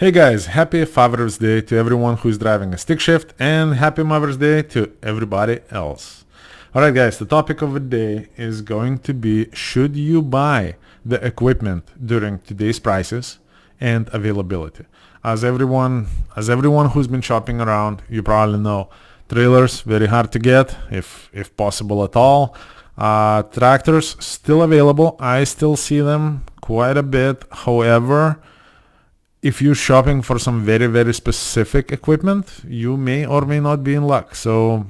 Hey guys, happy Father's Day to everyone who's driving a stick shift, and happy Mother's Day to everybody else. Alright guys, the topic of the day is going to be, should you buy the equipment during today's prices and availability? As everyone who's been shopping around, you probably know trailers very hard to get, if possible at all. Tractors still available. I still see them quite a bit. However, if you're shopping for some very, very specific equipment, you may or may not be in luck. So,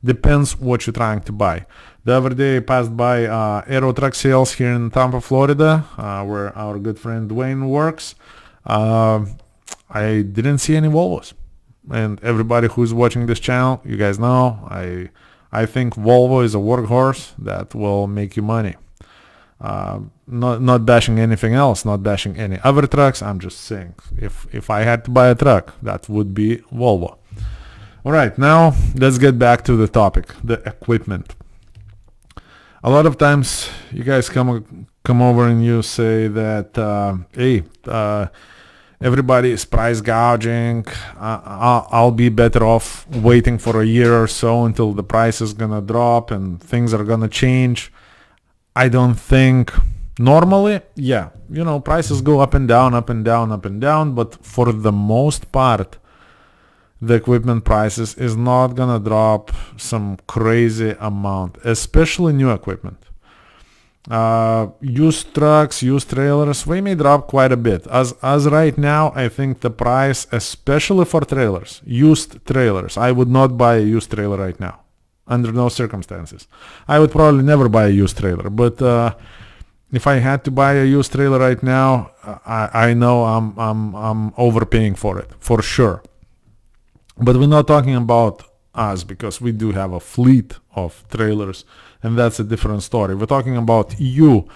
depends what you're trying to buy. The other day I passed by Aero Truck Sales here in Tampa, Florida, where our good friend Dwayne works. I didn't see any Volvos. And everybody who's watching this channel, you guys know, I think Volvo is a workhorse that will make you money. Not bashing anything else, not bashing any other trucks. I'm just saying, if I had to buy a truck, that would be Volvo. All right, now let's get back to the topic, the equipment. A lot of times you guys come over and you say that, hey, everybody is price gouging. I'll be better off waiting for a year or so until the price is gonna drop and things are gonna change. I don't think normally, prices go up and down, up and down, up and down, but for the most part, the equipment prices is not gonna drop some crazy amount, especially new equipment. Used trucks, used trailers, we may drop quite a bit. As right now, I think the price, especially for trailers, used trailers, I would not buy a used trailer right now. Under no circumstances. I would probably never buy a used trailer, but if I had to buy a used trailer right now, I know I'm overpaying for it, for sure. But we're not talking about us, because we do have a fleet of trailers, and that's a different story. We're talking about you,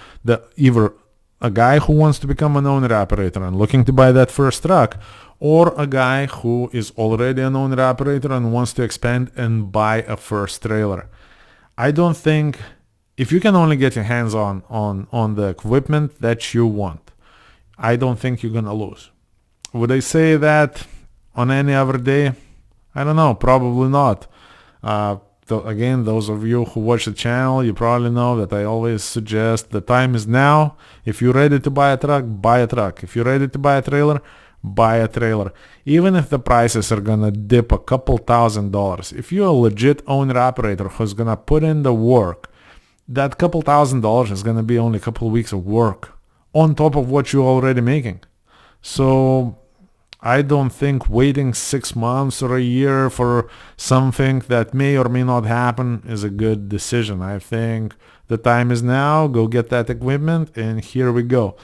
either a guy who wants to become an owner-operator and looking to buy that first truck, or a guy who is already an owner-operator and wants to expand and buy a first trailer. I don't think, if you can only get your hands on the equipment that you want, I don't think you're gonna lose. Would I say that on any other day? I don't know, probably not. Again, those of you who watch the channel, you probably know that I always suggest the time is now. If you're ready to buy a truck, buy a truck. If you're ready to buy a trailer, buy a trailer. Even if the prices are gonna dip a couple $1,000s, if you're a legit owner-operator who's gonna put in the work, that couple $1,000s is gonna be only a couple weeks of work on top of what you're already making. So I don't think waiting 6 months or a year for something that may or may not happen is a good decision. I think the time is now. Go get that equipment, and here we go.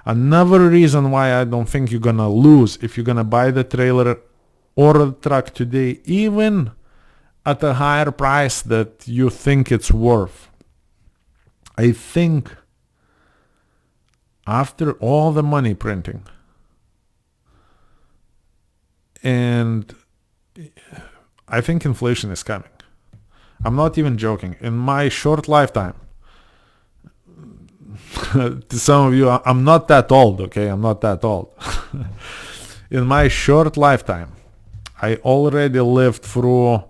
Another reason why I don't think you're gonna lose if you're gonna buy the trailer or the truck today, even at a higher price that you think it's worth. I think after all the money printing, and I think inflation is coming. I'm not even joking. In my short lifetime, to some of you, I'm not that old, okay? I'm not that old. In my short lifetime, I already lived through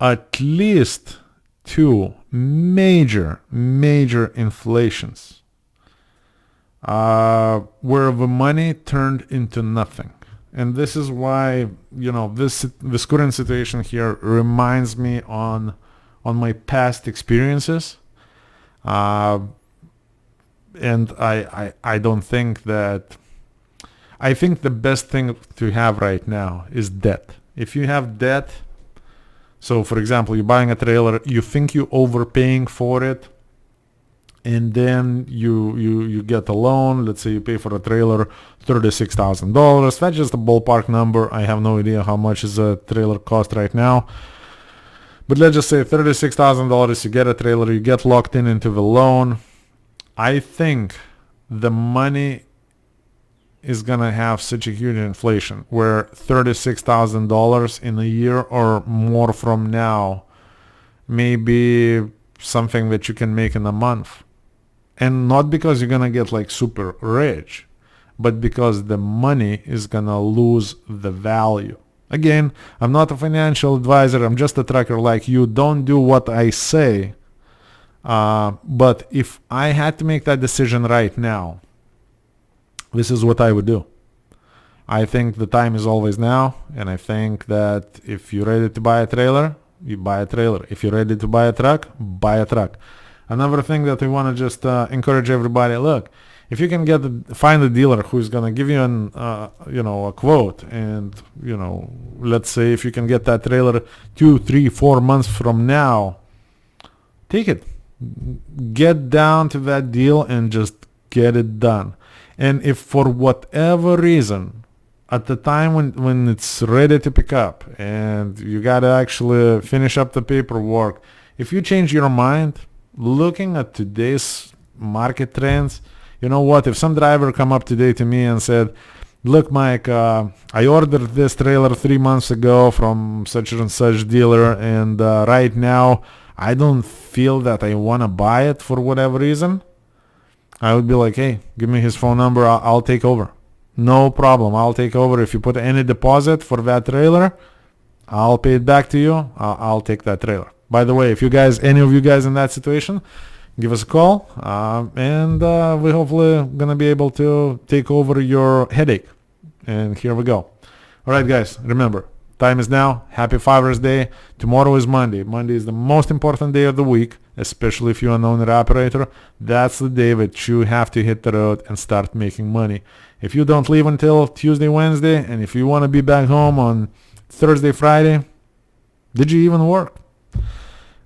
at least 2 major inflations, where the money turned into nothing. And this is why, this current situation here reminds me on my past experiences. And I don't think that, I think the best thing to have right now is debt. If you have debt, so for example, you're buying a trailer, you think you're overpaying for it, and then you get a loan. Let's say you pay for a trailer $36,000. That's just a ballpark number. I have no idea how much is a trailer cost right now. But let's just say $36,000, you get a trailer, you get locked into the loan. I think the money is gonna have such a huge inflation where $36,000 in a year or more from now may be something that you can make in a month. And not because you're gonna get like super rich, but because the money is gonna lose the value. Again, I'm not a financial advisor. I'm just a trucker like you. Don't do what I say. But if I had to make that decision right now, this is what I would do. I think the time is always now, and I think that if you're ready to buy a trailer, you buy a trailer. If you're ready to buy a truck, buy a truck. Another thing that we want to just encourage everybody, look, if you can find a dealer who's gonna give you a quote, and let's say if you can get that trailer 2, 3, 4 months from now, take it. Get down to that deal and just get it done. And if for whatever reason, at the time when it's ready to pick up and you gotta actually finish up the paperwork, if you change your mind, looking at today's market trends, you know what, if some driver come up today to me and said, look, Mike, I ordered this trailer 3 months ago from such and such dealer, and right now I don't feel that I want to buy it for whatever reason, I would be like, hey, give me his phone number, I'll take over. No problem, I'll take over. If you put any deposit for that trailer, I'll pay it back to you. I'll take that trailer. By the way, if any of you guys in that situation, give us a call, and we're hopefully going to be able to take over your headache. And here we go. All right, guys, remember, time is now. Happy Father's Day. Tomorrow is Monday. Monday is the most important day of the week, especially if you're an owner-operator. That's the day that you have to hit the road and start making money. If you don't leave until Tuesday, Wednesday, and if you want to be back home on Thursday, Friday, did you even work?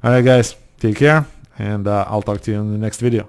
All right, guys, take care, and I'll talk to you in the next video.